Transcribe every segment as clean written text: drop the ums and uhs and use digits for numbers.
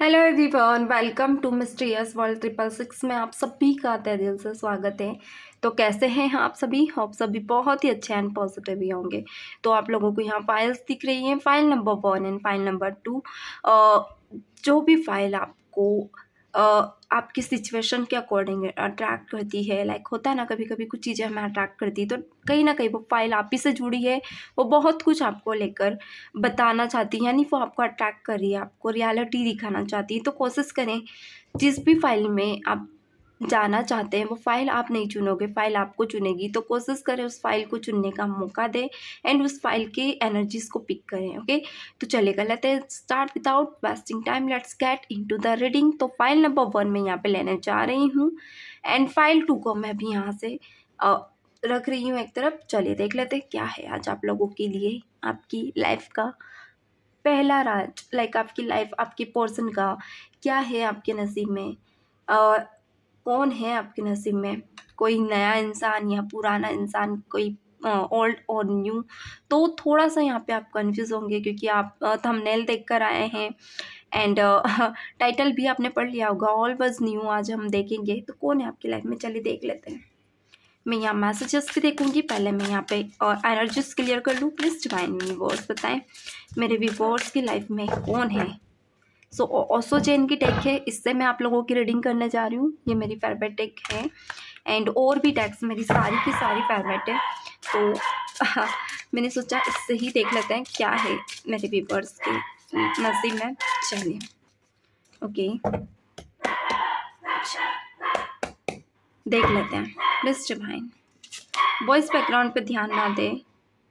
Hello everyone, welcome to mysterious world 666 में आप सभी का तहे दिल से स्वागत है। तो कैसे हैं आप सभी? होप सभी बहुत ही अच्छे एंड पॉजिटिव ही होंगे। तो आप लोगों को यहाँ फाइल्स दिख रही हैं, file number 1 and file number 2। जो भी फाइल आपको आपकी सिचुएशन के अकॉर्डिंग अट्रैक्ट करती है, लाइक होता है ना, कभी कभी कुछ चीज़ें हमें अट्रैक्ट करती है, तो कहीं ना कहीं वो फाइल आप ही से जुड़ी है। वो बहुत कुछ आपको लेकर बताना चाहती है, यानी वो आपको अट्रैक्ट कर रही है, आपको रियलिटी दिखाना चाहती है। तो कोशिश करें, जिस भी फाइल में आप जाना चाहते हैं वो फाइल आप नहीं चुनोगे, फाइल आपको चुनेगी। तो कोशिश करें उस फाइल को चुनने का मौका दें एंड उस फाइल के एनर्जीज को पिक करें। ओके, तो चलेगा, लेते हैं start without wasting time. Let's get into the reading. तो फाइल नंबर 1 मैं यहाँ पे लेने जा रही हूँ एंड फाइल 2 को मैं भी यहाँ से रख रही हूँ एक तरफ। चलिए देख लेते हैं क्या है आज आप लोगों के लिए आपकी लाइफ का पहला राज, लाइक आपकी लाइफ, आपके पर्सन का क्या है आपके नसीब में। कौन है आपके नसीब में, कोई नया इंसान या पुराना इंसान, कोई ओल्ड और न्यू। तो थोड़ा सा यहाँ पे आप कंफ्यूज होंगे क्योंकि आप थंबनेल देख कर आए हैं एंड टाइटल भी आपने पढ़ लिया होगा, ऑल वाज न्यू। आज हम देखेंगे तो कौन है आपकी लाइफ में। चलिए देख लेते हैं। मैं यहाँ मैसेजेस भी देखूंगी, पहले मैं यहाँ पे एनर्जीज क्लियर कर लूँ। प्लीज़ डिवाइन व्यूअर्स बताएं मेरे व्यूअर्स की लाइफ में कौन है। सो ओसो चेन की टेक है, इससे मैं आप लोगों की रीडिंग करने जा रही हूँ। ये मेरी फेवरेट टेक है एंड और भी टेक्स मेरी सारी की सारी फेवरेट है। तो मैंने सोचा इससे ही देख लेते हैं क्या है मेरे व्यूअर्स के नसीब में। चलिए ओके, देख लेते हैं। प्लीज डिवाइन, वॉइस बैकग्राउंड पे ध्यान ना दें।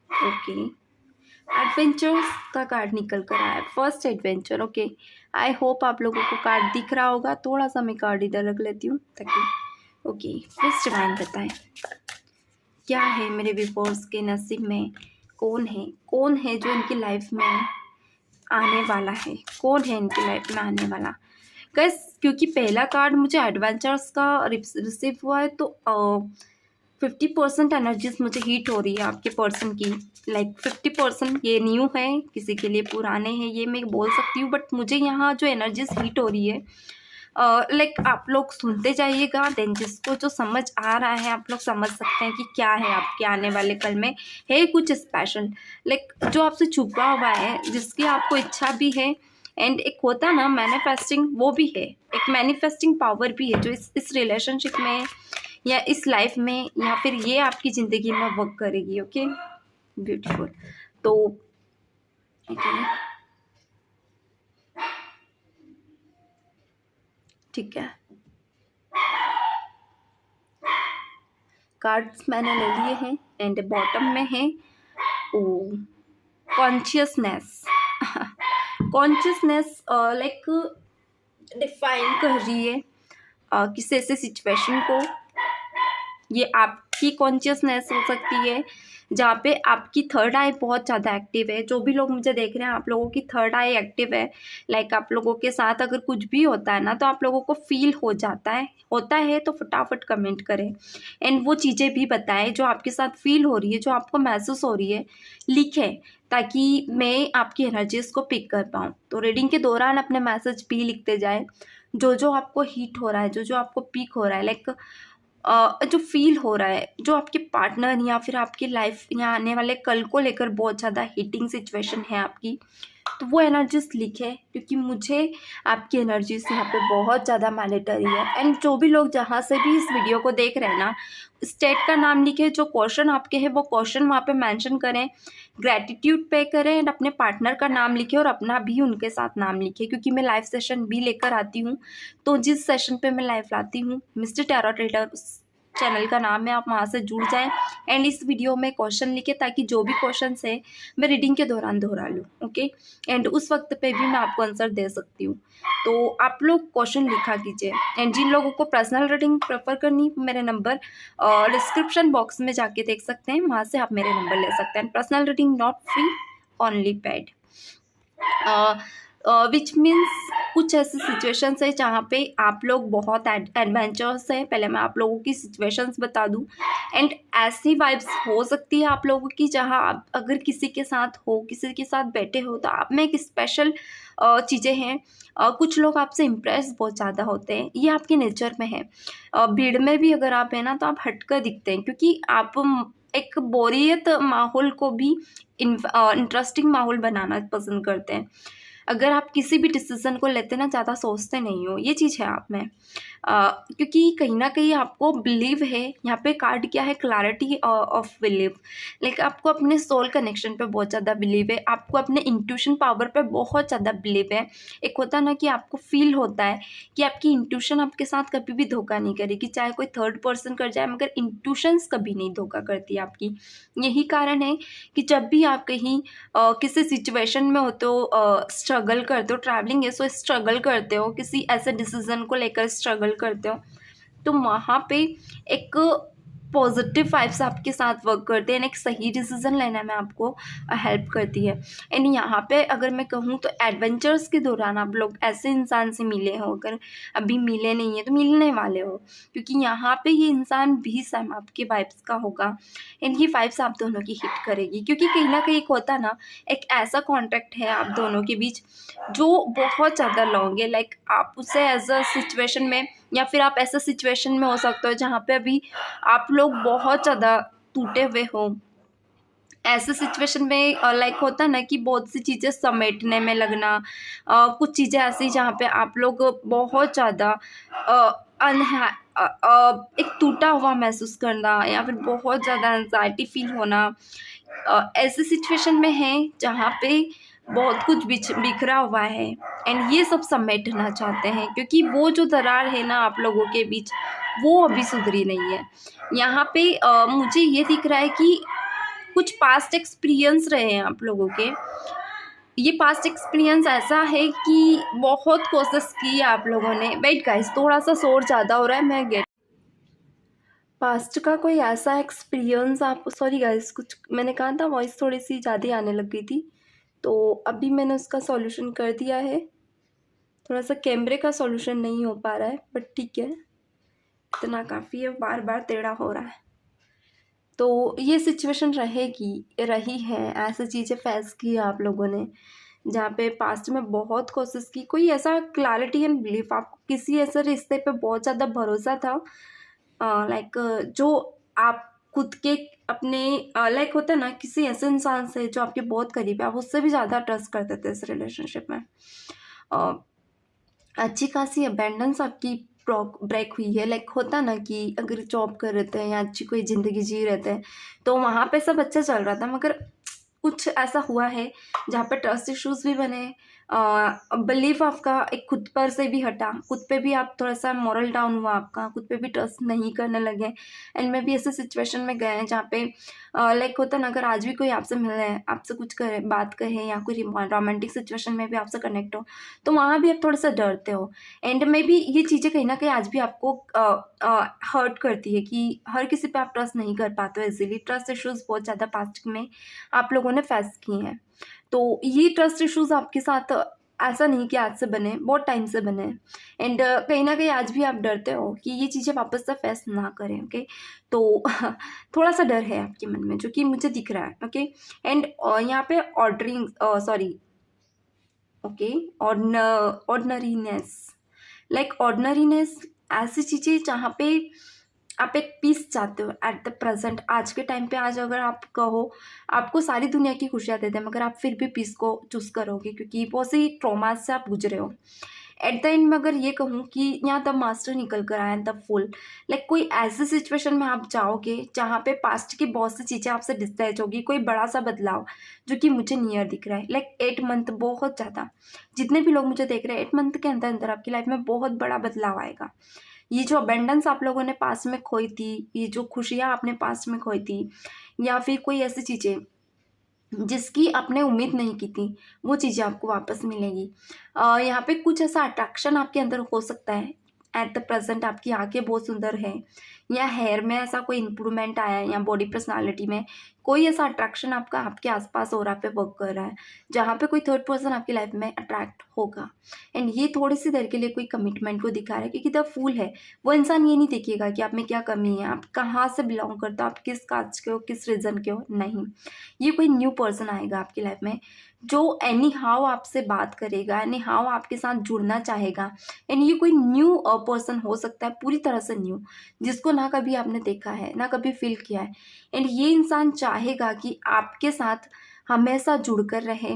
ओके, एडवेंचर्स का कार्ड निकल कर आया, first adventure. Okay, I hope आप लोगों को कार्ड दिख रहा होगा। थोड़ा सा मैं कार्ड इधर रख लेती हूँ ताकि ओके। प्लीज डिवाइन बताएं क्या है मेरे व्यूअर्स के नसीब में, कौन है जो इनकी लाइफ में आने वाला है, कौन है इनकी लाइफ में आने वाला। गैस क्योंकि पहला कार्ड मुझे एडवेंचर्स का रिसीव हुआ है, तो 50% एनर्जीज मुझे हीट हो रही है आपके पर्सन की। लाइक 50% ये न्यू है, किसी के लिए पुराने हैं, ये मैं बोल सकती हूँ। बट मुझे यहाँ जो एनर्जीज हीट हो रही है, लाइक आप लोग सुनते जाइएगा, देन जिसको जो समझ आ रहा है आप लोग समझ सकते हैं कि क्या है आपके आने वाले कल में। है कुछ स्पेशल, लाइक जो आपसे छुपा हुआ है, जिसकी आपको इच्छा भी है एंड एक होता ना मैनिफेस्टिंग, वो भी है। एक मैनिफेस्टिंग पावर भी है जो इस रिलेशनशिप में या इस लाइफ में या फिर ये आपकी ज़िंदगी में वर्क करेगी। Okay, beautiful. तो ओके, ठीक है, कार्ड्स मैंने ले लिए हैं एंड बॉटम में है ओ कॉन्शियसनेस। कॉन्शियसनेस लाइक डिफाइन कर रही है किसी ऐसे सिचुएशन को। ये आपकी कॉन्शियसनेस हो सकती है जहाँ पे आपकी थर्ड आई बहुत ज़्यादा एक्टिव है। जो भी लोग मुझे देख रहे हैं, आप लोगों की थर्ड आई एक्टिव है। लाइक आप लोगों के साथ अगर कुछ भी होता है ना, तो आप लोगों को फील हो जाता है, होता है तो फटाफट कमेंट करें एंड वो चीज़ें भी बताएं जो आपके साथ फील हो रही है, जो आपको महसूस हो रही है, लिखें ताकि मैं आपकी एनर्जीज को पिक कर पाऊँ। तो रीडिंग के दौरान अपने मैसेज भी लिखते जाएं, जो जो आपको हीट हो रहा है, जो जो आपको पीक हो रहा है, लाइक जो फील हो रहा है, जो आपके पार्टनर या फिर आपकी लाइफ या आने वाले कल को लेकर बहुत ज़्यादा हीटिंग सिचुएशन है आपकी, तो वो एनर्जीज लिखे क्योंकि मुझे आपकी एनर्जीज यहाँ पे बहुत ज़्यादा मैंडेटरी है। एंड जो भी लोग जहाँ से भी इस वीडियो को देख रहे हैं ना, स्टेट का नाम लिखे, जो क्वेश्चन आपके हैं वो क्वेश्चन वहाँ पे मेंशन करें, ग्रैटिट्यूड पे करें एंड अपने पार्टनर का नाम लिखे और अपना भी उनके साथ नाम लिखे, क्योंकि मैं लाइव सेशन भी लेकर आती हूँ। तो जिस सेशन पे मैं लाइव लाती हूँ, मिस्टर टैरो ट्रेडर चैनल का नाम है, आप वहाँ से जुड़ जाएं एंड इस वीडियो में क्वेश्चन लिखे ताकि जो भी क्वेश्चन है मैं रीडिंग के दौरान दोहरा लूँ। ओके, एंड उस वक्त पे भी मैं आपको आंसर दे सकती हूँ। तो आप लोग क्वेश्चन लिखा कीजिए एंड जिन लोगों को पर्सनल रीडिंग प्रेफर करनी, मेरे नंबर डिस्क्रिप्शन बॉक्स में जाके देख सकते हैं, वहाँ से आप मेरे नंबर ले सकते हैं। Personal reading not free, only paid. Which means कुछ ऐसी सिचुएशंस है जहाँ पे आप लोग बहुत एडवेंचरस हैं। पहले मैं आप लोगों की सिचुएशंस बता दूँ। एंड ऐसी वाइब्स हो सकती है आप लोगों की जहाँ आप अगर किसी के साथ हो, किसी के साथ बैठे हो, तो आप में एक स्पेशल चीज़ें हैं। कुछ लोग आपसे इम्प्रेस बहुत ज़्यादा होते हैं, ये आपके नेचर में है। भीड़ में भी अगर आप हैं ना, तो आप हटकर दिखते हैं, क्योंकि आप एक बोरियत माहौल को भी इंटरेस्टिंग माहौल बनाना पसंद करते हैं। अगर आप किसी भी डिसीज़न को लेते ना, ज़्यादा सोचते नहीं हो, ये चीज़ है आप में। क्योंकि कहीं न कहीं आपको बिलीव है, यहाँ पे कार्ड क्या है, क्लैरिटी ऑफ बिलीव। लाइक आपको अपने सोल कनेक्शन पे बहुत ज़्यादा बिलीव है, आपको अपने इंट्यूशन पावर पे बहुत ज़्यादा बिलीव है। एक होता है ना कि आपको फ़ील होता है कि आपकी इंट्यूशन आपके साथ कभी भी धोखा नहीं करेगी, चाहे कोई थर्ड पर्सन कर जाए, मगर इंट्यूशंस कभी नहीं धोखा करती आपकी। यही कारण है कि जब भी आप कहीं किसी सिचुएशन में हो, तो स्ट्रगल करते हो, ट्रैवलिंग है सो स्ट्रगल करते हो, किसी ऐसे डिसीज़न को लेकर स्ट्रगल करते हो, तो वहाँ पे एक पॉजिटिव वाइब्स आपके साथ वर्क करते हैं, एक सही डिसीजन लेने में आपको हेल्प करती है। एंड यहाँ पे अगर मैं कहूँ तो एडवेंचर्स के दौरान आप लोग ऐसे इंसान से मिले हो, अगर अभी मिले नहीं है तो मिलने वाले हो, क्योंकि यहाँ पे ये इंसान भी सेम आपके वाइब्स का होगा। एंड ये वाइब्स आप दोनों की हिट करेगी, क्योंकि कहीं ना कहीं एक होता ना, एक ऐसा कॉन्टैक्ट है आप दोनों के बीच जो बहुत ज़्यादा लॉन्ग है। लाइक आप उसे एज अ सिचुएशन में, या फिर आप ऐसा सिचुएशन में हो सकते हो जहाँ पे अभी आप लोग बहुत ज़्यादा टूटे हुए हो। ऐसे सिचुएशन में लाइक होता है ना कि बहुत सी चीज़ें समेटने में लगना, कुछ चीज़ें ऐसी जहाँ पे आप लोग बहुत ज़्यादा एक टूटा हुआ महसूस करना, या फिर बहुत ज़्यादा एंजाइटी फील होना, ऐसे सिचुएशन में है जहाँ पे बहुत कुछ बिखरा हुआ है। एंड ये सब समेटना चाहते हैं, क्योंकि वो जो दरार है ना आप लोगों के बीच, वो अभी सुधरी नहीं है। यहाँ पे मुझे ये दिख रहा है कि कुछ पास्ट एक्सपीरियंस रहे हैं आप लोगों के। ये पास्ट एक्सपीरियंस ऐसा है कि बहुत कोशिश की है आप लोगों ने। वेट गाइस, थोड़ा सा शोर ज़्यादा हो रहा है, मैं गेट पास्ट का कोई ऐसा एक्सपीरियंस आप, सॉरी गाइस, कुछ मैंने कहा था वॉइस थोड़ी सी ज़्यादा आने लग गई थी, तो अभी मैंने उसका सॉल्यूशन कर दिया है। थोड़ा सा कैमरे का सॉल्यूशन नहीं हो पा रहा है, बट ठीक है, इतना काफ़ी है, बार बार टेढ़ा हो रहा है। तो ये सिचुएशन रही है, ऐसी चीज़ें फेस की है आप लोगों ने, जहाँ पे पास्ट में बहुत कोशिश की। कोई ऐसा क्लैरिटी एंड बिलीफ, आपको किसी ऐसे रिश्ते पे बहुत ज़्यादा भरोसा था, लाइक जो आप खुद के अपने लाइक होता है ना, किसी ऐसे इंसान से जो आपके बहुत करीब है, आप उससे भी ज़्यादा ट्रस्ट करते थे इस रिलेशनशिप में। अच्छी खासी अबेंडेंस आपकी ब्रेक हुई है। लाइक होता ना कि अगर जॉब कर रहे थे या अच्छी कोई ज़िंदगी जी रहे थे, तो वहाँ पे सब अच्छा चल रहा था, मगर कुछ ऐसा हुआ है जहाँ पे ट्रस्ट इश्यूज़ भी बने, बिलीफ आपका एक खुद पर से भी हटा, खुद पे भी आप थोड़ा सा मोरल डाउन हुआ आपका, खुद पे भी ट्रस्ट नहीं करने लगे। एंड में भी ऐसे सिचुएशन में गए हैं जहाँ पे लाइक होता ना, अगर आज भी कोई आपसे मिले, आपसे कुछ करे, बात कहे, या कोई रोमांटिक सिचुएशन में भी आपसे कनेक्ट हो, तो वहाँ भी आप थोड़ा सा डरते हो। एंड में भी ये चीज़ें कहीं ना कहीं आज भी आपको हर्ट करती है कि हर किसी पे आप ट्रस्ट नहीं कर पाते हो इजीली। ट्रस्ट इश्यूज़ बहुत ज़्यादा पास्ट में आप लोगों ने फेस किए हैं। तो ये ट्रस्ट इश्यूज़ आपके साथ ऐसा नहीं कि आज से बने, बहुत टाइम से बने। एंड कहीं ना कहीं आज भी आप डरते हो कि ये चीज़ें वापस से फेस ना करें। ओके, तो थोड़ा सा डर है आपके मन में, जो कि मुझे दिख रहा है। ओके, एंड यहाँ पे ऑर्डरिंग, सॉरी, ओके, ऑर्डनरीनेस, लाइक ऑर्डनरीनेस, ऐसी चीज़ें जहाँ पे आप एक पीस चाहते हो एट द प्रेजेंट, आज के टाइम पे। आज अगर आप कहो आपको सारी दुनिया की खुशियाँ देते हैं, मगर आप फिर भी पीस को चूज़ करोगे, क्योंकि बहुत सी ट्रॉमास से आप गुजरे हो। एट द एंड में अगर ये कहूँ कि यहाँ द मास्टर निकल कर आया, द फुल, लाइक कोई ऐसे सिचुएशन में आप जाओगे जहाँ पे पास्ट की बहुत सी चीज़ें आपसे डिस्टैच होगी, कोई बड़ा सा बदलाव जो कि मुझे नियर दिख रहा है। लाइक 8 मंथ, बहुत ज़्यादा, जितने भी लोग मुझे देख रहे हैं, 8 मंथ के अंदर अंदर आपकी लाइफ में बहुत बड़ा बदलाव आएगा। ये जो अबेंडेंस आप लोगों ने पास में खोई थी, ये जो खुशियाँ आपने पास में खोई थी, या फिर कोई ऐसी चीज़ें जिसकी आपने उम्मीद नहीं की थी, वो चीज़ें आपको वापस मिलेंगी। यहाँ पे कुछ ऐसा अट्रैक्शन आपके अंदर हो सकता है। एट द प्रेजेंट आपकी आंखें बहुत सुंदर हैं, या हेयर में ऐसा कोई इम्प्रूवमेंट आया है, या बॉडी पर्सनालिटी में कोई ऐसा अट्रैक्शन आपका आपके आसपास हो रहा पे वर्क कर रहा है, जहाँ पे कोई थर्ड पर्सन आपकी लाइफ में अट्रैक्ट होगा। एंड ये थोड़ी सी देर के लिए कोई कमिटमेंट को दिखा रहा है, क्योंकि द फूल है वो इंसान ये नहीं देखिएगा कि आप में क्या कमी है, आप कहाँ से बिलोंग करते हो, आप किस कास्ट के हो, किस रीजन के हो, नहीं। ये कोई न्यू पर्सन आएगा आपकी लाइफ में जो एनी हाउ आपसे बात करेगा, एनी हाउ आपके साथ जुड़ना चाहेगा। एंड ये कोई न्यू पर्सन हो सकता है, पूरी तरह से न्यू, जिसको ना कभी आपने देखा है, ना कभी फील किया है। एंड ये इंसान चाहेगा कि आपके साथ हमेशा जुड़कर रहे।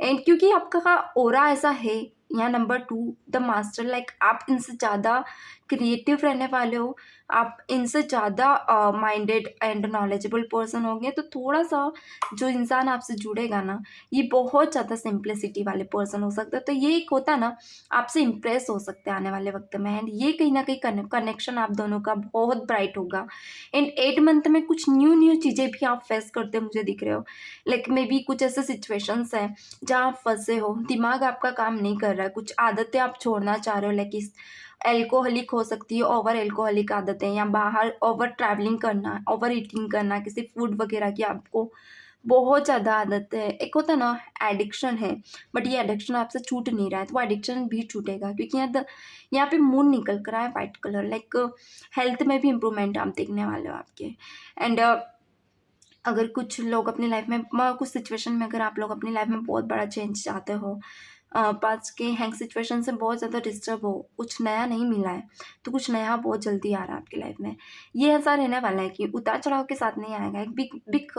एंड क्योंकि आपका ऑरा ऐसा है, या नंबर 2 द मास्टर, लाइक आप इनसे ज़्यादा क्रिएटिव रहने वाले हो, आप इनसे ज़्यादा माइंडेड एंड नॉलेजेबल पर्सन होंगे। तो थोड़ा सा जो इंसान आपसे जुड़ेगा ना, ये बहुत ज़्यादा सिंप्लिसिटी वाले पर्सन हो सकता है। तो ये एक होता है ना, आपसे इम्प्रेस हो सकते हैं आने वाले वक्त में। एंड ये कहीं ना कहीं कनेक्शन आप दोनों का बहुत ब्राइट होगा। एंड 8 मंथ में कुछ न्यू चीज़ें भी आप फेस करते मुझे दिख रहे हो। लाइक मे बी कुछ ऐसे सिचुएशंस हैं जहाँ आप फंसे हो, दिमाग आपका काम नहीं कर रहा है, कुछ आदतें आप छोड़ना चाह रहे हो। लाइक इस एल्कोहलिक हो सकती है, ओवर एल्कोहलिक आदतें, या बाहर ओवर ट्रैवलिंग करना, ओवर ईटिंग करना, किसी फूड वगैरह की आपको बहुत ज़्यादा आदत है। एक होता है ना एडिक्शन है, बट ये एडिक्शन आपसे छूट नहीं रहा है, तो वो एडिक्शन भी छूटेगा, क्योंकि यहाँ पे मून निकल कर आया है वाइट कलर। लाइक हेल्थ में भी इम्प्रूवमेंट आप देखने वाले हो आपके। एंड अगर कुछ लोग अपनी लाइफ में कुछ सिचुएशन में, अगर आप लोग अपनी लाइफ में बहुत बड़ा चेंज चाहते हो, पास के हैंग सिचुएशन से बहुत ज़्यादा डिस्टर्ब हो, कुछ नया नहीं मिला है, तो कुछ नया बहुत जल्दी आ रहा है आपकी लाइफ में। ये ऐसा रहने वाला है कि उतार चढ़ाव के साथ नहीं आएगा, एक बिग बिग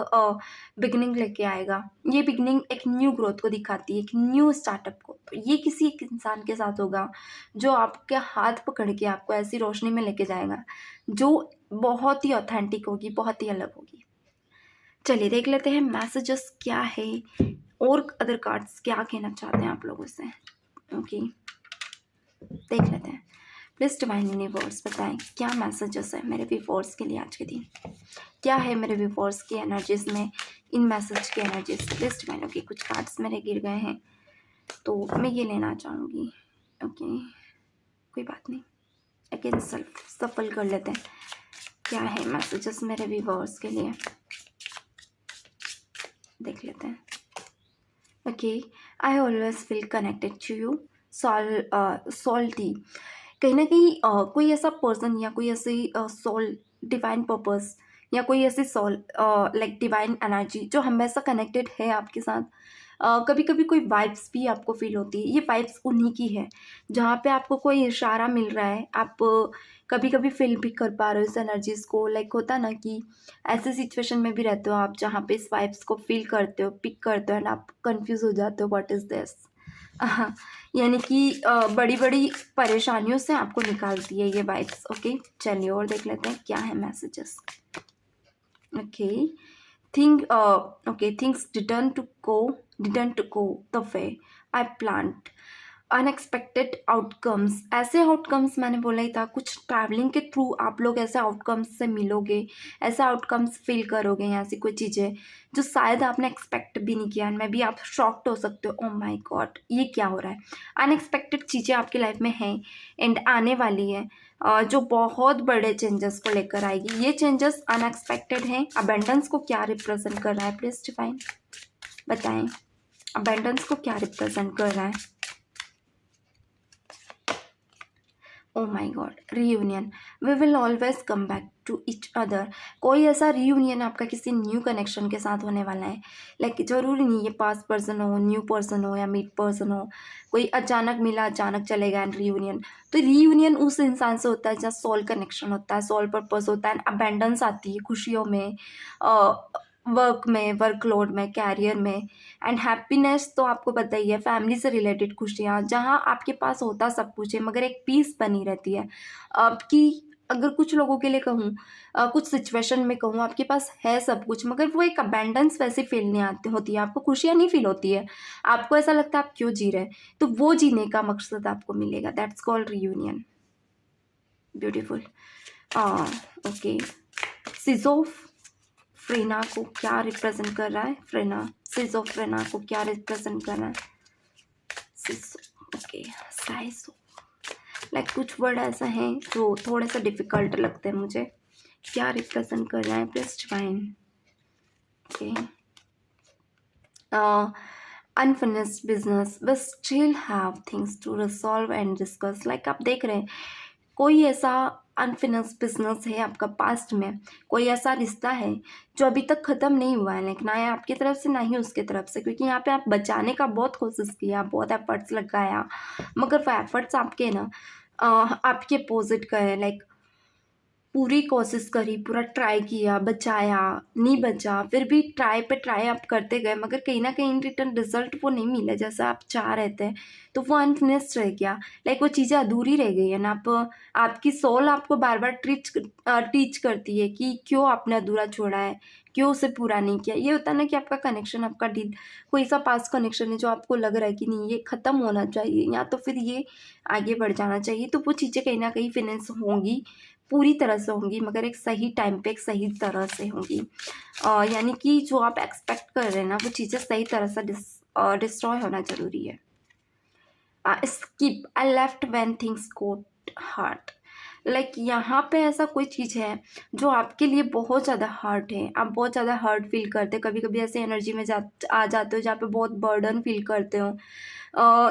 बिगनिंग लेके आएगा। ये बिगनिंग एक न्यू ग्रोथ को दिखाती है, एक न्यू स्टार्टअप को। तो ये किसी एक इंसान के साथ होगा जो आपके हाथ पकड़ के आपको ऐसी रोशनी में लेके जाएगा जो बहुत ही ऑथेंटिक होगी, बहुत ही अलग होगी। चलिए देख लेते हैं मैसेजेस क्या है, और अदर कार्ड्स क्या कहना चाहते हैं आप लोगों से। ओके, देख लेते हैं। प्लीज डिवाइन यूनिवर्स बताएं क्या मैसेजेस है मेरे व्यूअर्स के लिए आज के दिन, क्या है मेरे व्यूअर्स की एनर्जीज में, इन मैसेज की एनर्जीज। Please divine. ओके, कुछ कार्ड्स मेरे गिर गए हैं तो मैं ये लेना चाहूँगी। ओके, कोई बात नहीं, अगेन सफल कर लेते हैं। क्या है मैसेजेस मेरे व्यूअर्स के लिए, देख लेते हैं। Okay, I always feel connected to you, salty. कहीं ना कहीं कोई ऐसा पर्सन या कोई ऐसी सोल, डिवाइन पर्पस, या कोई ऐसी सोल लाइक डिवाइन एनर्जी जो हमेशा कनेक्टेड है आपके साथ। कभी कभी कोई वाइब्स भी आपको फील होती है, ये वाइब्स उन्हीं की है जहाँ पे आपको कोई इशारा मिल रहा है, आप कभी कभी फील भी कर पा रहे हो इस एनर्जीज को। लाइक होता है ना कि ऐसे सिचुएशन में भी रहते हो आप जहाँ पे इस वाइब्स को फील करते हो, पिक करते हो, एंड आप कंफ्यूज हो जाते हो व्हाट इज़ दिस। यानी कि बड़ी बड़ी परेशानियों से आपको निकालती है ये वाइब्स। ओके, चलिए और देख लेते हैं क्या है messages. Okay, things didn't go the way I planned. Unexpected outcomes, ऐसे आउटकम्स मैंने बोला ही था, कुछ ट्रैवलिंग के थ्रू आप लोग ऐसे आउटकम्स से मिलोगे, ऐसे आउटकम्स फील करोगे, या ऐसी कोई चीज़ें जो शायद आपने एक्सपेक्ट भी नहीं किया। मैं भी आप शॉक्ड हो सकते हो, ओह माय गॉड ये क्या हो रहा है। अनएक्सपेक्टेड चीज़ें आपकी लाइफ में हैं एंड आने वाली है, जो बहुत बड़े चेंजेस को लेकर आएगी। ये चेंजेस अनएक्सपेक्टेड हैं। अबेंडेंस को क्या रिप्रेजेंट कर रहा है, प्लीज डिफाइन बताएं। अबेंडेंस को क्या रिप्रेजेंट कर रहा है। Oh my god, reunion, we will always come back to each other. कोई ऐसा रीयूनियन आपका किसी न्यू कनेक्शन के साथ होने वाला है। लाइक जरूरी नहीं ये पास्ट पर्सन हो, न्यू पर्सन हो, या मीट पर्सन हो, कोई अचानक मिला अचानक चलेगा एंड रीयूनियन। तो रीयूनियन उस इंसान से होता है जहाँ सोल कनेक्शन होता है, सोल पर्पस होता है, अबेंडेंस आती है खुशियों में, वर्क में, वर्कलोड में, कैरियर में। एंड हैप्पीनेस तो आपको पता ही है, फैमिली से रिलेटेड खुशियाँ, जहाँ आपके पास होता सब कुछ है मगर एक पीस बनी रहती है आपकी। अगर कुछ लोगों के लिए कहूँ, कुछ सिचुएशन में कहूँ, आपके पास है सब कुछ मगर वो एक अबेंडेंस वैसे फील नहीं आती होती है, आपको खुशियाँ नहीं फील होती है, आपको ऐसा लगता है आप क्यों जी रहे हैं। तो वो जीने का मकसद आपको मिलेगा, that's called reunion. Beautiful. Okay, schizophrenia को क्या रिप्रेजेंट कर रहा है, सिजोफ्रेना को क्या रिप्रेजेंट कर रहा है। ओके, साइसो, लाइक कुछ वर्ड ऐसा हैं जो थोड़े से डिफिकल्ट लगते हैं मुझे। क्या रिप्रेजेंट कर रहा है plus divine? Okay, unfinished business but still have things to resolve and discuss. Like आप देख रहे हैं कोई ऐसा अनफिनिश्ड बिजनेस है आपका पास्ट में, कोई ऐसा रिश्ता है जो अभी तक ख़त्म नहीं हुआ है, लेकिन ना है आपकी तरफ से ना ही उसके तरफ से, क्योंकि यहाँ पे आप बचाने का बहुत कोशिश किया, बहुत एफर्ट्स लगाया, मगर वो एफर्ट्स आपके ना आपके अपोजिट गए। लाइक पूरी कोशिश करी, पूरा ट्राई किया, बचाया, नहीं बचा, फिर भी ट्राई पे ट्राई आप करते गए, मगर कहीं न कहीं रिटर्न रिज़ल्ट वो नहीं मिला जैसा आप चाह रहे थे, तो वो अनफिनिश्ड रह गया। लाइक वो चीज़ें अधूरी रह गई है ना। आप आपकी सोल आपको बार-बार टीच करती है कि क्यों आपने अधूरा छोड़ा है, क्यों उसे पूरा नहीं किया। ये होता है ना कि आपका कनेक्शन, आपका डील कोई ऐसा पास्ट कनेक्शन है जो आपको लग रहा है कि नहीं ये ख़त्म होना चाहिए या तो फिर ये आगे बढ़ जाना चाहिए, तो वो चीज़ें कहीं न कहीं फिनिश होंगी, पूरी तरह से होंगी, मगर एक सही टाइम पे एक सही तरह से होंगी। यानी कि जो आप एक्सपेक्ट कर रहे हैं ना वो चीज़ें सही तरह से डिस्ट्रॉय होना ज़रूरी है। Skip I left when things got hard. Like यहाँ पे ऐसा कोई चीज़ है जो आपके लिए बहुत ज़्यादा हर्ट है, आप बहुत ज़्यादा हर्ट फील करते हो, कभी कभी ऐसे एनर्जी में आ जाते हो जहाँ पे बहुत बर्डन फील करते हो।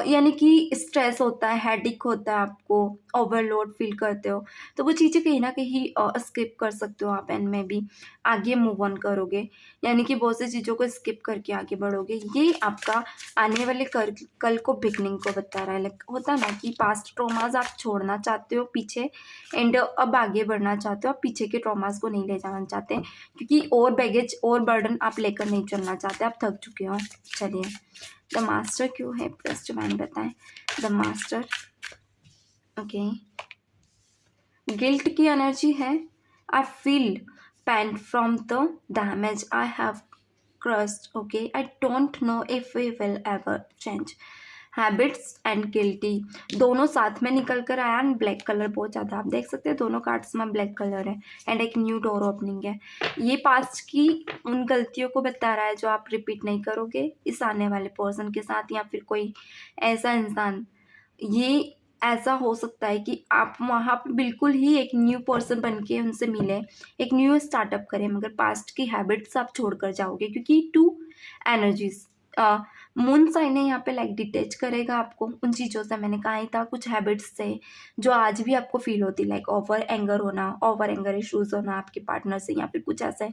यानी कि स्ट्रेस होता है, हेडेक होता है, आपको ओवरलोड फील करते हो, तो वो चीज़ें कहीं ना कहीं स्किप कर सकते हो आप, एंड में भी आगे मूव ऑन करोगे, यानी कि बहुत सी चीज़ों को स्किप करके आगे बढ़ोगे। ये आपका आने वाले कल को बिगनिंग को बता रहा है। लाइक होता है ना कि पास्ट ट्रॉमास आप छोड़ना चाहते हो पीछे, एंड अब आगे बढ़ना चाहते हो, आप पीछे के ट्रॉमास को नहीं ले जाना चाहते, क्योंकि और बैगेज और बर्डन आप लेकर नहीं चलना चाहते, आप थक चुके हो। चलिए द मास्टर क्यों है प्लस डिवाइन बताएं। द मास्टर, ओके, गिल्ट की एनर्जी है। I feel pain from the damage I have crossed. Okay, I don't know if we will ever change. Habits and guilty दोनों साथ में निकल कर आया, एंड ब्लैक कलर बहुत ज़्यादा आप देख सकते हैं, दोनों कार्ड्स में ब्लैक कलर है, एंड एक न्यू डोर ओपनिंग है। ये पास्ट की उन गलतियों को बता रहा है जो आप रिपीट नहीं करोगे इस आने वाले पर्सन के साथ, या फिर कोई ऐसा इंसान, ये ऐसा हो सकता है कि आप वहाँ पे बिल्कुल ही एक न्यू पर्सन बन के उनसे मिले, एक न्यू स्टार्टअप करें, मगर पास्ट की हैबिट्स आप छोड़ कर जाओगे, क्योंकि टू एनर्जीज मून साइन है यहाँ पे, लाइक डिटेच करेगा आपको उन चीज़ों से। मैंने कहा ही था कुछ हैबिट्स से जो आज भी आपको फील होती, लाइक ओवर एंगर होना, ओवर एंगर इश्यूज होना आपके पार्टनर से, या फिर कुछ ऐसे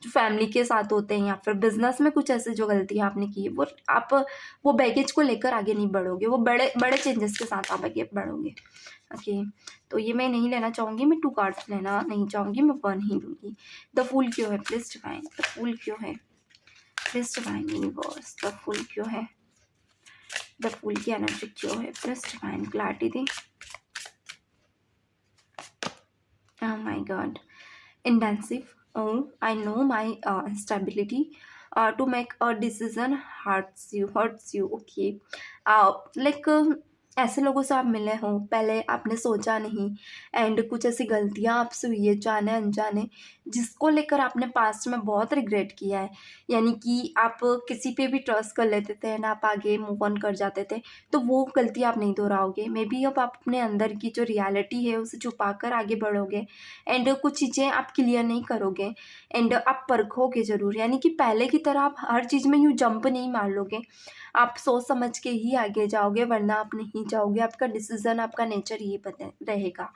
जो फैमिली के साथ होते हैं, या फिर बिजनेस में कुछ ऐसे जो गलतियाँ आपने की है, वो आप वो बैगेज को लेकर आगे नहीं बढ़ोगे, वो बड़े बड़े चेंजेस के साथ आप आगे बढ़ोगे। ओके, तो ये मैं नहीं लेना चाहूँगी, मैं 2 कार्ड्स लेना नहीं चाहूँगी, मैं 1 ही लूँगी। द फूल क्यों है प्लीज डिवाइन? द फूल क्यों है please divine universe? The fool क्यों है? द फूल की एनर्जी क्यों है प्लीज डिवाइन? क्लैरिटी दी। Oh my God. Intensive. Oh, I know my stability to make a decision hurts you. Okay. Like ऐसे लोगों से आप मिले हो, पहले आपने सोचा नहीं, एंड कुछ ऐसी गलतियां आपसे हुई है जाने अनजाने, जिसको लेकर आपने पास्ट में बहुत रिग्रेट किया है। यानी कि आप किसी पे भी ट्रस्ट कर लेते थे एंड आप आगे मूव ऑन कर जाते थे, तो वो गलती आप नहीं दोहराओगे। मे बी अब आप अपने अंदर की जो रियलिटी है उसे छुपा कर आगे बढ़ोगे, एंड कुछ चीज़ें आप क्लियर नहीं करोगे, एंड आप परखोगे ज़रूर। यानी कि पहले की तरह आप हर चीज़ में यूँ जंप नहीं मार लोगे, आप सोच समझ के ही आगे जाओगे, वरना आप नहीं जाओगे। आपका डिसीज़न, आपका नेचर ये बने रहेगा।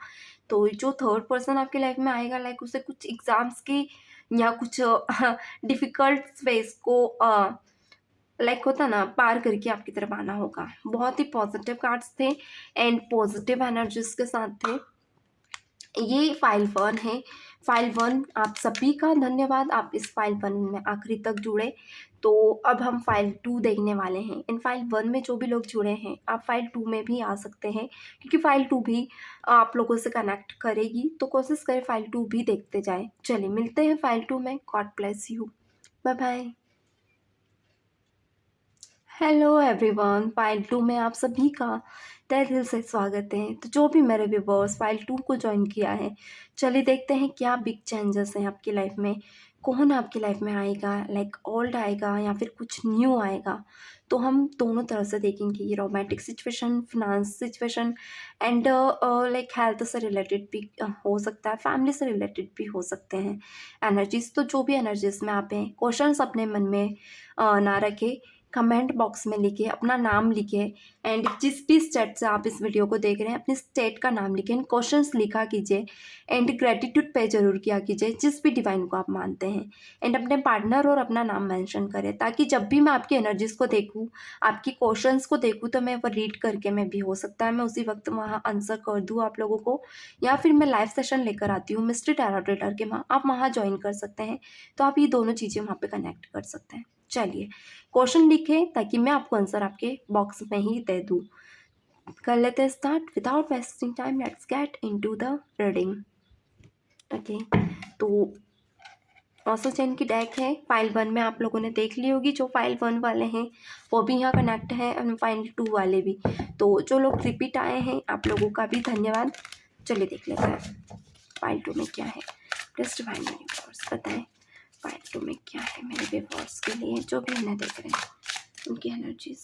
तो जो थर्ड पर्सन आपकी लाइफ में आएगा, लाइक उसे कुछ एग्ज़ाम्स की या कुछ डिफ़िकल्ट फेज़ को लाइक होता ना पार करके आपकी तरफ आना होगा। बहुत ही पॉजिटिव कार्ड्स थे एंड पॉजिटिव एनर्जीज के साथ थे। ये फाइल 1 है। फाइल 1 आप सभी का धन्यवाद, आप इस फाइल 1 में आखिरी तक जुड़े। तो अब हम फाइल 2 देखने वाले हैं। इन फाइल 1 में जो भी लोग जुड़े हैं, आप फाइल 2 में भी आ सकते हैं, क्योंकि फाइल 2 भी आप लोगों से कनेक्ट करेगी, तो कोशिश करें फाइल 2 भी देखते जाएं। चलिए मिलते हैं फाइल 2 में। God bless you, bye bye. Hello everyone, file 2 में आप सभी का तहे दिल से स्वागत है। तो जो भी मेरे व्यूवर्स फाइल 2 को ज्वाइन किया है, चलिए देखते हैं क्या बिग चेंजेस हैं आपकी लाइफ में। कौन आपकी लाइफ में आएगा, लाइक ओल्ड आएगा या फिर कुछ न्यू आएगा। तो हम दोनों तरह से देखेंगे, ये romantic situation, finance situation and like health से रिलेटेड भी हो सकता है, फैमिली से रिलेटेड भी हो सकते हैं एनर्जीज। तो जो भी एनर्जीज में आप हैं, क्वेश्चंस अपने मन में ना रखें, कमेंट बॉक्स में लिखिए, अपना नाम लिखिए एंड जिस भी स्टेट से आप इस वीडियो को देख रहे हैं अपने स्टेट का नाम लिखें, क्वेश्चंस लिखा कीजिए एंड ग्रेटिट्यूड पे जरूर किया कीजिए जिस भी डिवाइन को आप मानते हैं एंड अपने पार्टनर और अपना नाम मेंशन करें, ताकि जब भी मैं आपकी एनर्जीज को देखूँ, आपकी क्वेश्चंस को देखूँ, तो मैं वो रीड करके मैं भी हो सकता है मैं उसी वक्त वहाँ आंसर कर दूँ आप लोगों को, या फिर मैं लाइव सेशन लेकर आती हूँ मिस्ट्री टैरो रीडर के, वहाँ आप वहाँ ज्वाइन कर सकते हैं। तो आप ये दोनों चीज़ें वहाँ पे कनेक्ट कर सकते हैं। चलिए क्वेश्चन लिखें ताकि मैं आपको आंसर आपके बॉक्स में ही दे दूँ। कर लेते हैं start without wasting time, let's get into the reading. Okay, तो ऑसो चैन की डेक है। फाइल 1 में आप लोगों ने देख ली होगी, जो फाइल 1 वाले हैं वो भी यहाँ कनेक्ट है और फाइल 2 वाले भी। तो जो लोग रिपीट आए हैं आप लोगों का भी धन्यवाद। चलिए देख लेते हैं फाइल 2 में क्या है। प्लीज डिवाइन यूनिवर्स बताएं फाइल 2 में क्या है मेरे व्यूअर्स के लिए, जो भी उन्हें देख रहे हैं उनकी एनर्जीज।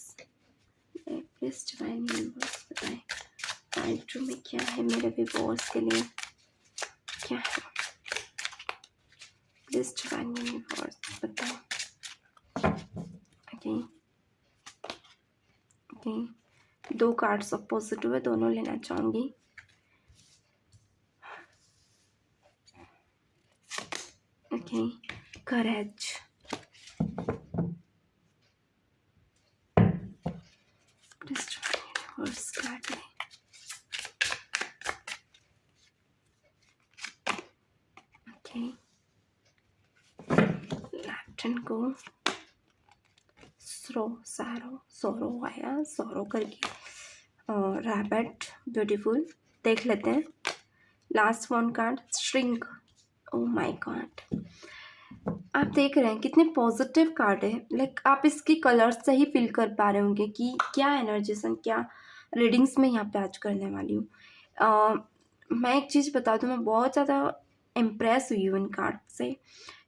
प्लीज डिवाइन यूनिवर्स बताएं फाइल 2 में क्या है मेरे व्यूअर्स के लिए, क्या है प्लीज डिवाइन यूनिवर्स बताओ। Okay okay, 2 cards of positive है, दोनों लेना चाहूँगी। Okay, courage, please divine universe card है। ओके, लेफ्ट हैंड को सोरो आया, सोरो करके रैबिट, ब्यूटीफुल। देख लेते हैं last one card, shrink. Oh my God, आप देख रहे हैं कितने पॉजिटिव कार्ड है। लाइक आप इसकी कलर्स से ही फील कर पा रहे होंगे कि क्या एनर्जीज, क्या रीडिंग्स में यहाँ पे आज करने वाली हूँ। मैं एक चीज़ बता दूँ, मैं बहुत ज़्यादा इम्प्रेस हुई हूँ इन कार्ड से,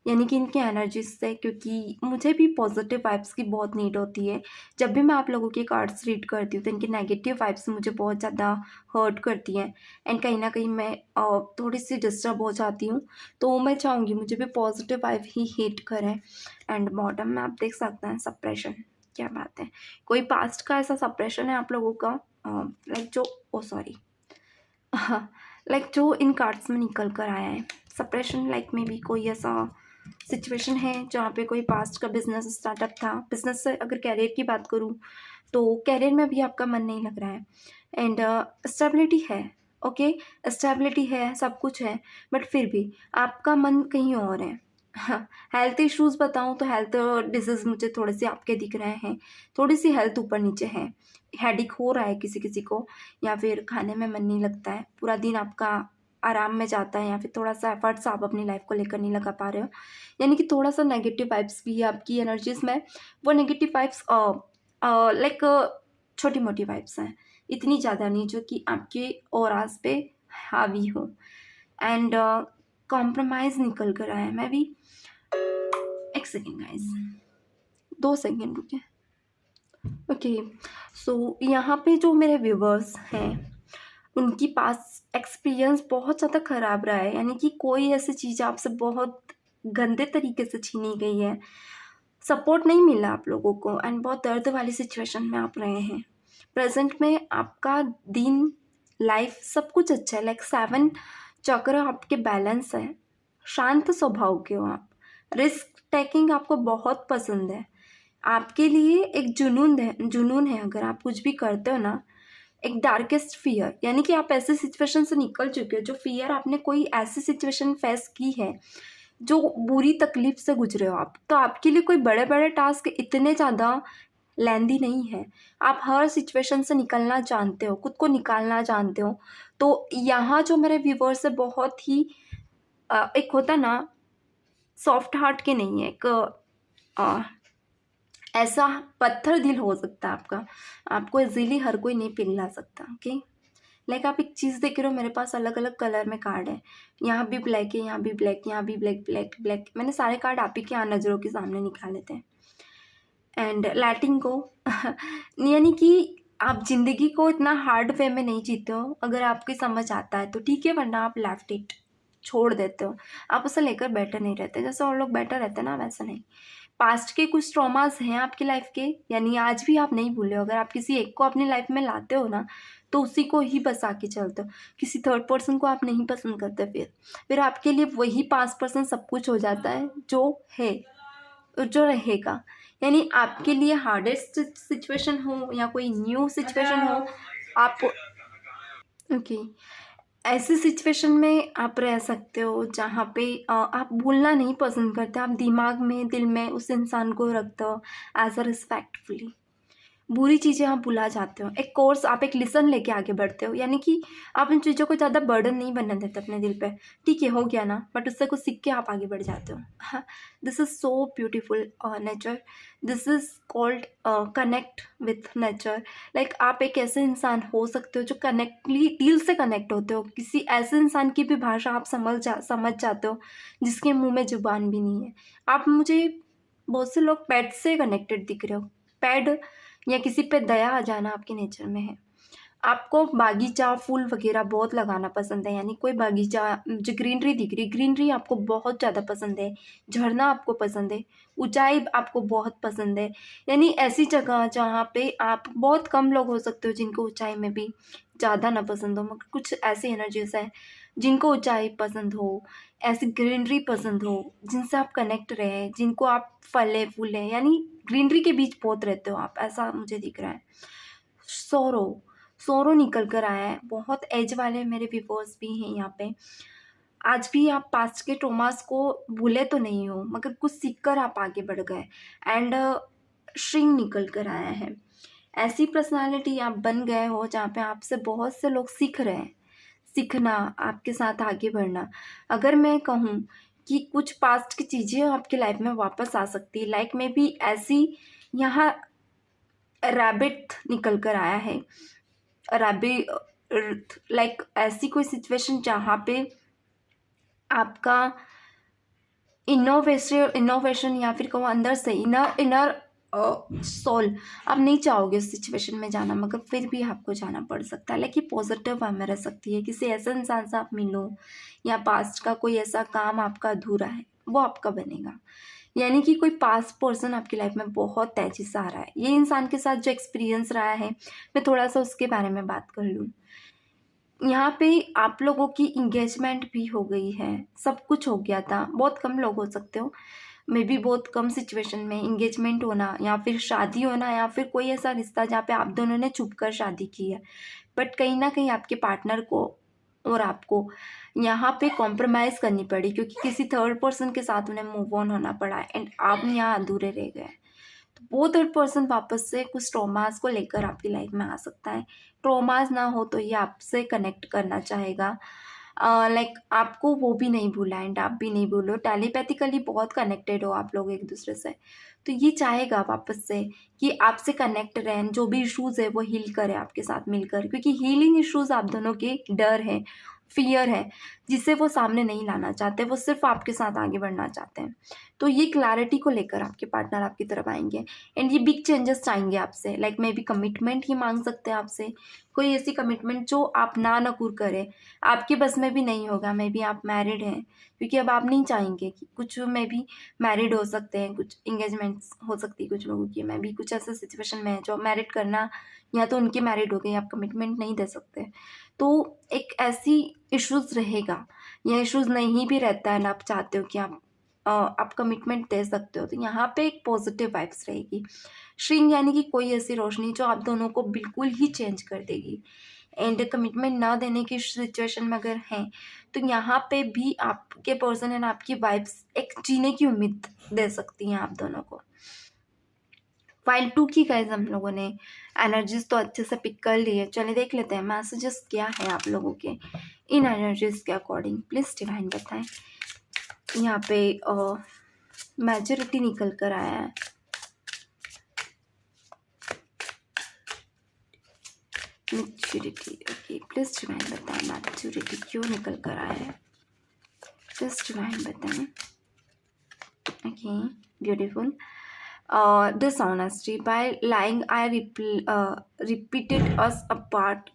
यानी कि इनकी एनर्जीज से, क्योंकि मुझे भी पॉजिटिव वाइब्स की बहुत नीड होती है। जब भी मैं आप लोगों के कार्ड्स रीड करती हूँ तो इनकी नेगेटिव वाइब्स मुझे बहुत ज़्यादा हर्ट करती हैं एंड कहीं ना कहीं मैं थोड़ी सी डिस्टर्ब हो जाती हूँ। तो मैं चाहूँगी मुझे भी पॉजिटिव वाइब ही हिट करें। एंड बॉटम में आप देख सकते हैं सप्रेशन, क्या बात है, कोई पास्ट का ऐसा सप्रेशन है आप लोगों का, लाइक जो लाइक जो इन कार्ड्स में निकल कर आया है। सप्रेशन लाइक में भी कोई ऐसा सिचुएशन है जहाँ पे कोई पास्ट का बिजनेस स्टार्टअप था। बिजनेस से अगर कैरियर की बात करूँ तो कैरियर में भी आपका मन नहीं लग रहा है एंड स्टेबिलिटी है। ओके, स्टेबिलिटी है, सब कुछ है, बट फिर भी आपका मन कहीं और है। हेल्थ इश्यूज़ बताऊँ तो हेल्थ डिजीज़ मुझे थोड़े से आपके दिख रहे हैं, थोड़ी सी हेल्थ ऊपर नीचे है, हेडेक हो रहा है किसी किसी को, या फिर खाने में मन नहीं लगता है, पूरा दिन आपका आराम में जाता है, या फिर थोड़ा सा एफर्ट्स आप अपनी लाइफ को लेकर नहीं लगा पा रहे हो, यानी कि थोड़ा सा नेगेटिव वाइब्स भी है आपकी एनर्जीज में। वो नेगेटिव वाइब्स लाइक छोटी मोटी वाइब्स हैं, इतनी ज़्यादा नहीं जो कि आपके ऑरास पे हावी हो। एंड कॉम्प्रोमाइज़ निकल कर आया। मैं भी एक सेकेंड गाइस, 2 सेकेंड रुके। ओके, सो यहाँ पे जो मेरे व्यूवर्स हैं उनकी पास एक्सपीरियंस बहुत ज़्यादा ख़राब रहा है, यानी कि कोई ऐसी चीज़ आपसे बहुत गंदे तरीके से छीनी गई है, सपोर्ट नहीं मिला आप लोगों को एंड बहुत दर्द वाली सिचुएशन में आप रहे हैं। प्रेजेंट में आपका दिन, लाइफ सब कुछ अच्छा है, लाइक 7 चक्र आपके बैलेंस है, शांत स्वभाव के हो आप, रिस्क टेकिंग आपको बहुत पसंद है, आपके लिए एक जुनून है अगर आप कुछ भी करते हो ना। एक डार्केस्ट फियर, यानी कि आप ऐसे सिचुएशन से निकल चुके हो, जो फियर आपने कोई ऐसी सिचुएशन फेस की है जो बुरी तकलीफ से गुजरे हो आप, तो आपके लिए कोई बड़े बड़े टास्क इतने ज़्यादा लेंदी नहीं है। आप हर सिचुएशन से निकलना जानते हो, खुद को निकालना जानते हो। तो यहाँ जो मेरे व्यूवर्स है बहुत ही एक होता ना सॉफ्ट हार्ट के नहीं है, एक ऐसा पत्थर दिल हो सकता है आपका, आपको इजीली हर कोई नहीं पिघला सकता। ओके, लाइक आप एक चीज़ देख रहे हो, मेरे पास अलग अलग कलर में कार्ड है, यहाँ भी ब्लैक है, यहाँ भी ब्लैक, यहाँ भी ब्लैक ब्लैक ब्लैक, मैंने सारे कार्ड आप ही के यहाँ नज़रों के सामने निकाले थे। एंड लैटिंग को यानी कि आप ज़िंदगी को इतना हार्ड वे में नहीं जीते हो, अगर आपकी समझ आता है तो ठीक है, वरना आप लेफ्ट इट छोड़ देते हो, आप उसे लेकर बेटर नहीं रहते। जैसे और लोग बेटर रहते हैं ना, वैसा नहीं। पास्ट के कुछ ट्रॉमास हैं आपकी लाइफ के, यानी आज भी आप नहीं भूले हो। अगर आप किसी एक को अपनी लाइफ में लाते हो ना, तो उसी को ही बसा के चलते हो, किसी थर्ड पर्सन को आप नहीं पसंद करते। फिर आपके लिए वही 5% सब कुछ हो जाता है जो है, जो रहेगा। यानी आपके लिए हार्डेस्ट सिचुएशन हो या कोई न्यू सिचुएशन हो, आप ओके ऐसी सिचुएशन में आप रह सकते हो जहाँ पे आप भूलना नहीं पसंद करते, आप दिमाग में, दिल में उस इंसान को रखते हो एज अ रिस्पेक्टफुली। बुरी चीज़ें आप भुला जाते हो, एक कोर्स, आप एक लेसन लेके आगे बढ़ते हो, यानी कि आप उन चीज़ों को ज़्यादा बर्डन नहीं बनने देते अपने दिल पे। ठीक है, हो गया ना, बट उससे कुछ सीख के आप आगे बढ़ जाते हो। हाँ, this is so beautiful nature, this is called connect with nature. Like आप एक ऐसे इंसान हो सकते हो जो कनेक्टली दिल से कनेक्ट होते हो, किसी ऐसे इंसान की भी भाषा आप समझ जाते हो जिसके मुंह में जुबान भी नहीं है। आप मुझे, बहुत से लोग पेट से कनेक्टेड दिख रहे हो, पेट या किसी पे दया आ जाना आपके नेचर में है। आपको बागीचा, फूल वगैरह बहुत लगाना पसंद है, यानी कोई बागीचा जो ग्रीनरी दिख रही, ग्रीनरी आपको बहुत ज़्यादा पसंद है, झरना आपको पसंद है, ऊंचाई आपको बहुत पसंद है। यानी ऐसी जगह जहाँ पे आप, बहुत कम लोग हो सकते हो जिनको ऊंचाई में भी ज़्यादा ना पसंद हो, मगर कुछ ऐसी एनर्जीज हैं जिनको ऊंचाई पसंद हो, ऐसी ग्रीनरी पसंद हो, जिनसे आप कनेक्ट रहे, जिनको आप फले फूले, यानी ग्रीनरी के बीच बहुत रहते हो आप, ऐसा मुझे दिख रहा है। सोरो, सोरो निकल कर आया है, बहुत एज वाले मेरे व्यूवर्स भी हैं यहाँ पे। आज भी आप पास्ट के ट्रॉमास को भूले तो नहीं हो, मगर कुछ सीख कर आप आगे बढ़ गए। एंड श्रिंग निकल कर आया है, ऐसी पर्सनालिटी आप बन गए हो जहाँ पे आपसे बहुत से लोग सीख रहे हैं, सीखना, आपके साथ आगे बढ़ना। अगर मैं कहूँ कि कुछ पास्ट की चीज़ें आपकी लाइफ में वापस आ सकती है, लाइक में भी ऐसी, यहाँ रैबिट निकल कर आया है, रैबिट, लाइक ऐसी कोई सिचुएशन जहाँ पे आपका इनोवेशन या फिर कहूँ अंदर से इनर सोल, आप नहीं चाहोगे उस सिचुएशन में जाना, मगर फिर भी आपको जाना पड़ सकता है। लेकिन पॉजिटिव में रह सकती है, किसी ऐसे इंसान से आप मिलो, या पास्ट का कोई ऐसा काम आपका अधूरा है वो आपका बनेगा। यानी कि कोई पास्ट पर्सन आपकी लाइफ में बहुत तेजी से आ रहा है। ये इंसान के साथ जो एक्सपीरियंस रहा है, मैं थोड़ा सा उसके बारे में बात कर लूँ। यहाँ पे आप लोगों की इंगेजमेंट भी हो गई है, सब कुछ हो गया था। बहुत कम लोग हो सकते हो, मे बी बहुत कम सिचुएशन में इंगेजमेंट होना, या फिर शादी होना, या फिर कोई ऐसा रिश्ता जहाँ पे आप दोनों ने छुप कर शादी की है, बट कहीं ना कहीं आपके पार्टनर को और आपको यहाँ पे कॉम्प्रोमाइज़ करनी पड़ी, क्योंकि किसी थर्ड पर्सन के साथ उन्हें मूव ऑन होना पड़ा एंड आप यहाँ अधूरे रह गए। तो वो थर्ड पर्सन वापस से कुछ ट्रॉमास को लेकर आपकी लाइफ में आ सकता है। ट्रॉमास ना हो तो ये आपसे कनेक्ट करना चाहेगा, लाइक आपको वो भी नहीं भूला एंड आप भी नहीं भूलो, टेलीपैथिकली बहुत कनेक्टेड हो आप लोग एक दूसरे से। तो ये चाहेगा वापस से कि आपसे कनेक्ट रहें, जो भी इश्यूज़ है वो हील करे आपके साथ मिलकर, क्योंकि हीलिंग इश्यूज़ आप दोनों के डर है, फियर है, जिसे वो सामने नहीं लाना चाहते, वो सिर्फ आपके साथ आगे बढ़ना चाहते हैं। तो ये क्लैरिटी को लेकर आपके पार्टनर आपकी तरफ आएंगे एंड ये बिग चेंजेस चाहेंगे आपसे, लाइक मे बी कमिटमेंट ही मांग सकते हैं आपसे, कोई ऐसी कमिटमेंट जो आप ना नकुर करें, आपके बस में भी नहीं होगा। मे बी आप मैरिड हैं, क्योंकि अब आप नहीं चाहेंगे कि कुछ, मे बी मैरिड हो सकते हैं, कुछ इंगेजमेंट्स हो सकती है कुछ लोगों की, मे बी कुछ ऐसे सिचुएशन में है जो मैरिड करना, या तो उनके मैरिड हो गए, आप कमिटमेंट नहीं दे सकते। तो एक ऐसी इश्यूज़ रहेगा, या इश्यूज़ नहीं भी रहता है ना, आप चाहते हो कि आप कमिटमेंट दे सकते हो, तो यहाँ पे एक पॉजिटिव वाइब्स रहेगी। श्रिंग यानी कि कोई ऐसी रोशनी जो आप दोनों को बिल्कुल ही चेंज कर देगी। एंड कमिटमेंट ना देने की सिचुएशन में अगर हैं, तो यहाँ पे भी आपके पर्सन एंड आपकी वाइब्स एक जीने की उम्मीद दे सकती हैं आप दोनों को। फाइल 2 की गाइस हम लोगों ने एनर्जीज तो अच्छे से पिक कर ली है। चलिए देख लेते हैं मैसेजेस क्या है आप लोगों के इन एनर्जीज के अकॉर्डिंग, प्लीज़ डिवाइन बताएं। यहाँ पे मेजॉरिटी निकल कर आया है। मैच्योरिटी। ओके, प्लीज डिवाइन बताएं मैच्योरिटी क्यों निकल कर आया है, प्लीज डिवाइन बताएं। Okay, beautiful. Dishonesty, by lying I repeated us apart.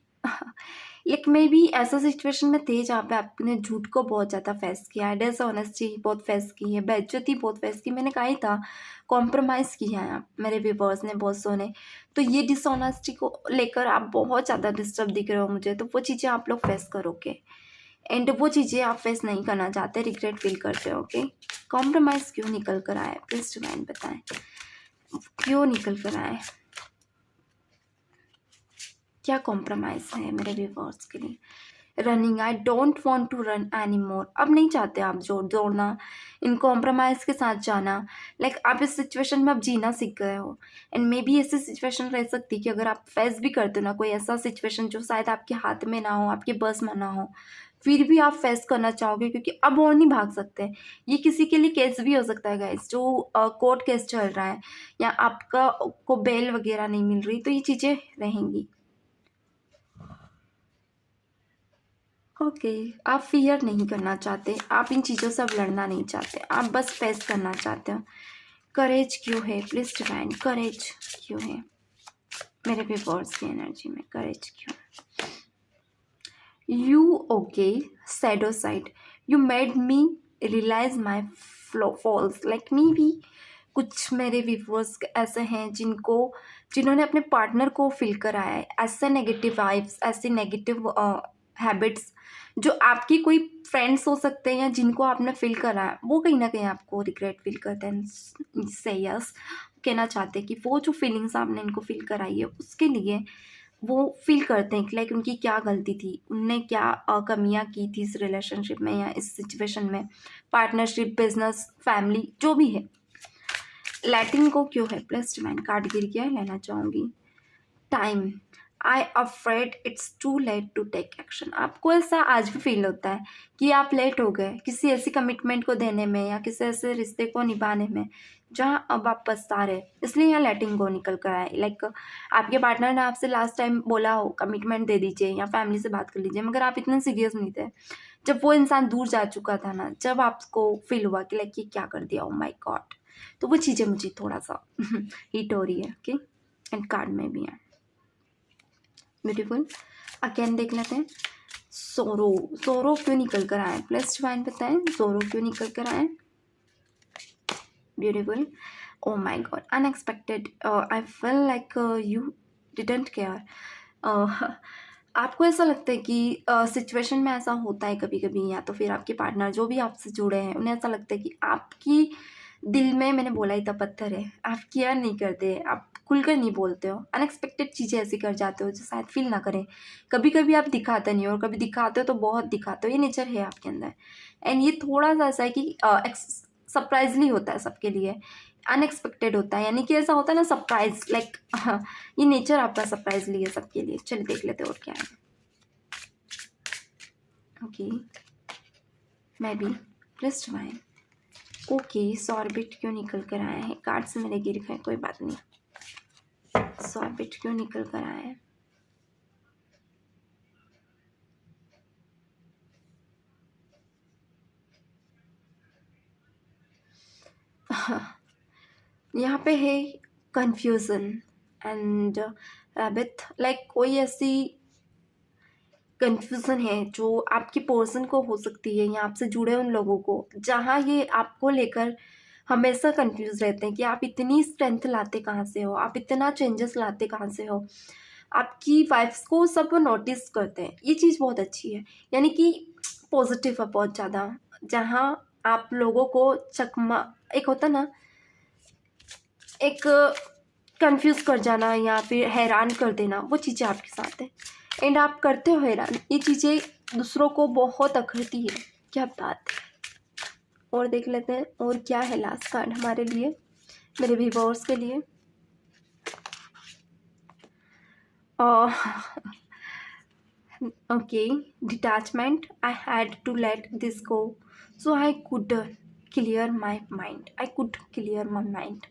Like may be ऐसा सिचुएशन में थे जहाँ पे आपने झूठ को बहुत ज़्यादा फेस किया है, डिसऑनेस्टी बहुत फेस की है, बेइज्जती बहुत फेस की। मैंने कहा ही था कॉम्प्रोमाइज़ किया है आप, मेरे व्यूवर्स ने, बॉसों ने। तो ये डिसऑनेस्टी को लेकर आप बहुत ज़्यादा डिस्टर्ब दिख रहे हो मुझे, तो वो चीज़ें आप लोग फेस करोगे एंड वो चीज़ें आप फेस नहीं करना चाहते, रिग्रेट फील करते हो। ओके, कॉम्प्रोमाइज़ क्यों निकल कर आए, प्लीज डिवाइन बताएं क्यों निकल कर आए, क्या कॉम्प्रोमाइज़ है मेरे व्यूवर्स के लिए। Running, I don't want to run any more, अब नहीं चाहते आप दौड़ना, इन कॉम्प्रोमाइज़ के साथ जाना। लाइक आप इस सिचुएशन में अब जीना सीख गए हो एंड मे बी ऐसी सिचुएशन रह सकती कि अगर आप फेस भी करते हो ना कोई ऐसा सिचुएशन जो शायद आपके हाथ में ना हो, आपके बस में ना हो, फिर भी आप फेस करना चाहोगे क्योंकि अब और नहीं भाग सकते। ये किसी के लिए केस भी हो सकता है गाइस, जो कोर्ट केस चल रहा है या आपका को बेल वगैरह नहीं मिल रही, तो ये चीज़ें रहेंगी। ओके, आप फियर नहीं करना चाहते, आप इन चीज़ों से अब लड़ना नहीं चाहते, आप बस फेस करना चाहते हो। करेज क्यों है, प्लीज डिवाइन करेज क्यों है मेरे व्यूअर्स की एनर्जी में, करेज क्यों है। You okay, shadow side, you made me realise my faults. Like me भी कुछ मेरे व्यूअर्स ऐसे हैं जिन्होंने अपने पार्टनर को फील कराया है ऐसे नेगेटिव वाइब्स, ऐसे नेगेटिव हैबिट्स जो आपकी कोई फ्रेंड्स हो सकते हैं या जिनको आपने फील करा है, वो कहीं ना कहीं आपको रिग्रेट फील करते हैं। से यस कहना चाहते हैं कि वो जो फीलिंग्स आपने इनको फील कराई है उसके लिए वो फील करते हैं कि लाइक उनकी क्या गलती थी, उनने क्या कमियां की थी इस रिलेशनशिप में या इस सिचुएशन में, पार्टनरशिप, बिजनेस, फैमिली, जो भी है। लैटिन को क्यों है, प्लस डिवाइन कार्ड गिर गया है, लेना चाहूँगी। Time, I afraid it's too late to take action. आपको ऐसा आज भी फील होता है कि आप लेट हो गए किसी ऐसी कमिटमेंट को देने में या किसी ऐसे रिश्ते को निभाने में जहाँ अब आप पछता रहे, इसलिए यहाँ लेटिंग गो निकल कर आए। लाइक आपके पार्टनर ने आपसे लास्ट टाइम बोला हो कमिटमेंट दे दीजिए या फैमिली से बात कर लीजिए, मगर आप इतने सीरियस नहीं थे। जब वो इंसान दूर जा चुका था ना, जब आपको फील हुआ कि लाइक ये क्या कर दिया, ओ माय गॉड, तो वो चीज़ें मुझे थोड़ा सा हिट हो रही है। ओके, एंड कार्ड में भी है ब्यूटीफुल। अगेन देख लेते हैं सोरो, सोरो क्यों निकल कर आए, प्लस डिवाइन बताएं सोरो क्यों निकल कर आए। Beautiful, oh my God, unexpected, I feel like you didn't care. आपको ऐसा लगता है कि सिचुएशन में ऐसा होता है कभी कभी, या तो फिर आपके पार्टनर जो भी आपसे जुड़े हैं उन्हें ऐसा लगता है कि आपकी दिल में, मैंने बोला ही था, पत्थर है, आप केयर नहीं करते, आप खुलकर नहीं बोलते हो, अनएक्सपेक्टेड चीज़ें ऐसी कर जाते हो जो शायद फील ना करें। कभी कभी आप दिखाते नहीं हो और कभी दिखाते हो तो बहुत दिखाते हो, ये नेचर है आपके अंदर। एंड ये थोड़ा सा ऐसा है कि सरप्राइजली होता है सबके लिए, अनएक्सपेक्टेड होता है, यानी कि ऐसा होता है ना सरप्राइज, लाइक ये नेचर आपका सरप्राइजली है सबके लिए। चलिए देख लेते हैं और क्या है। ओके, मैं भी प्लस डिवाइन। ओके, सॉर्बिट क्यों निकल कर आए हैं, कार्ड्स मेरे गिर गए, कोई बात नहीं। सॉर्बिट क्यों निकल कर आए हैं, यहाँ पे है कंफ्यूजन एंड रैबिट। लाइक कोई ऐसी कंफ्यूजन है जो आपकी पर्सन को हो सकती है या आपसे जुड़े उन लोगों को, जहाँ ये आपको लेकर हमेशा कंफ्यूज रहते हैं कि आप इतनी स्ट्रेंथ लाते कहाँ से हो, आप इतना चेंजेस लाते कहाँ से हो। आपकी वाइफ्स को सब नोटिस करते हैं, ये चीज़ बहुत अच्छी है, यानी कि पॉजिटिव है बहुत ज़्यादा। जहाँ आप लोगों को चकमा, एक होता ना, एक कंफ्यूज कर जाना या फिर हैरान कर देना, वो चीज़ें आपके साथ है एंड आप करते हो हैरान। ये चीज़ें दूसरों को बहुत अखरती है, क्या बात है। और देख लेते हैं और क्या है लास्ट कार्ड हमारे लिए, मेरे व्यूअर्स के लिए। Okay, detachment, I had to let this go so I could clear my mind, I could clear my mind.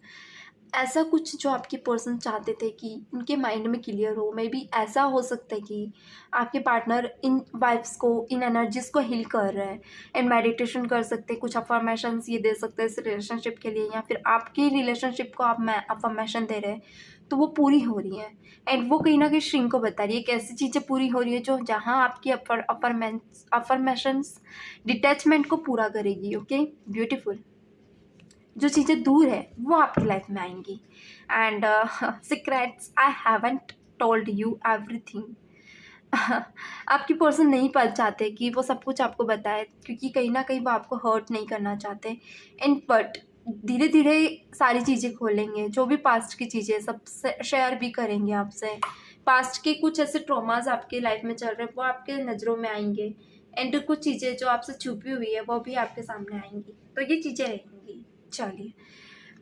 ऐसा कुछ जो आपके पर्सन चाहते थे कि उनके माइंड में क्लियर हो। मे बी ऐसा हो सकता है कि आपके पार्टनर इन वाइब्स को, इन एनर्जीज को हील कर रहे हैं एंड मेडिटेशन कर सकते हैं, कुछ अफर्मेशंस ये दे सकते हैं इस रिलेशनशिप के लिए, या फिर आपकी रिलेशनशिप को आप अफर्मेशन दे रहे हैं तो वो पूरी हो रही है। एंड वो कहीं ना कहीं श्रिंक को बता रही है कि ऐसी चीज़ें पूरी हो रही है जो जहाँ आपकी अफर्मेशंस डिटैचमेंट को पूरा करेगी। Okay, beautiful. जो चीज़ें दूर है वो आपकी लाइफ में आएंगी। And secrets, I haven't told you everything. आपकी पर्सन नहीं पा चाहते कि वो सब कुछ आपको बताए, क्योंकि कहीं ना कहीं वो आपको हर्ट नहीं करना चाहते। एंड बट धीरे धीरे सारी चीज़ें खोलेंगे, जो भी पास्ट की चीज़ें सब शेयर भी करेंगे आपसे। पास्ट के कुछ ऐसे ट्रॉमाज आपके लाइफ में चल रहे हैं वो आपके नज़रों में आएंगे। एंड कुछ चीज़ें जो आपसे छुपी हुई है वो भी आपके सामने आएंगी। तो ये चीज़ें रहेंगी। चलिए,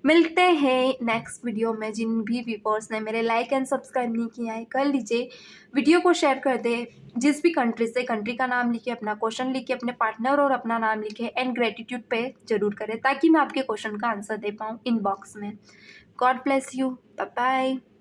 मिलते हैं नेक्स्ट वीडियो में। जिन भी व्यूअर्स ने मेरे लाइक एंड सब्सक्राइब नहीं किया है कर लीजिए, वीडियो को शेयर कर दे। जिस भी कंट्री से, कंट्री का नाम लिखे, अपना क्वेश्चन लिखे, अपने पार्टनर और अपना नाम लिखे एंड ग्रेटिट्यूड पे जरूर करें ताकि मैं आपके क्वेश्चन का आंसर दे पाऊँ इनबॉक्स में। God bless you, bye bye.